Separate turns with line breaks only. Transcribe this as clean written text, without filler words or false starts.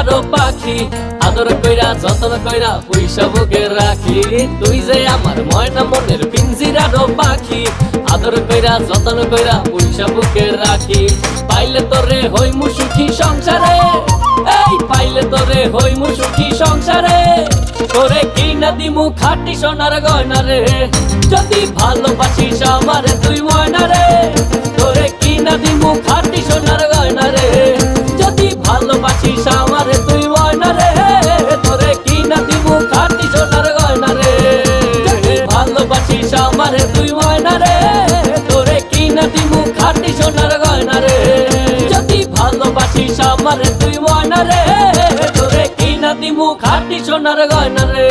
পিঞ্জিরারও পাখি, আদর কইরা যতন কইরা পয়সা বুকে রাখি। তুই যে আমার ময়না মনের পিঞ্জিরারও পাখি, আদর কইরা যতন কইরা পয়সা বুকে রাখি। পাইলে তোরে হইমু সুখী সংসারে, এই পাইলে তোরে হইমু সুখী সংসারে। তোরে কিনা দিমু খাঁটি সোনার গয়না রে, যদি ভালোবাসিস আমারে তুই ময়না রে। তোরে কিনা দিমু খাঁটি সোনার গয়না রে, যদি ভালোবাসিস আমারে তুই ময়না রে। তোরে কিনা দিমু খাঁটি সোনার গয়না রে, যদি ভালোবাসিস আমারে তুই ময়না রে। তোরে কিনা দিমু খাঁটি সোনার গয়না রে, যদি ভালোবাসিস আমারে তুই ময়না রে। তোরে কিনা দিমু খাঁটি সোনার গয়না রে।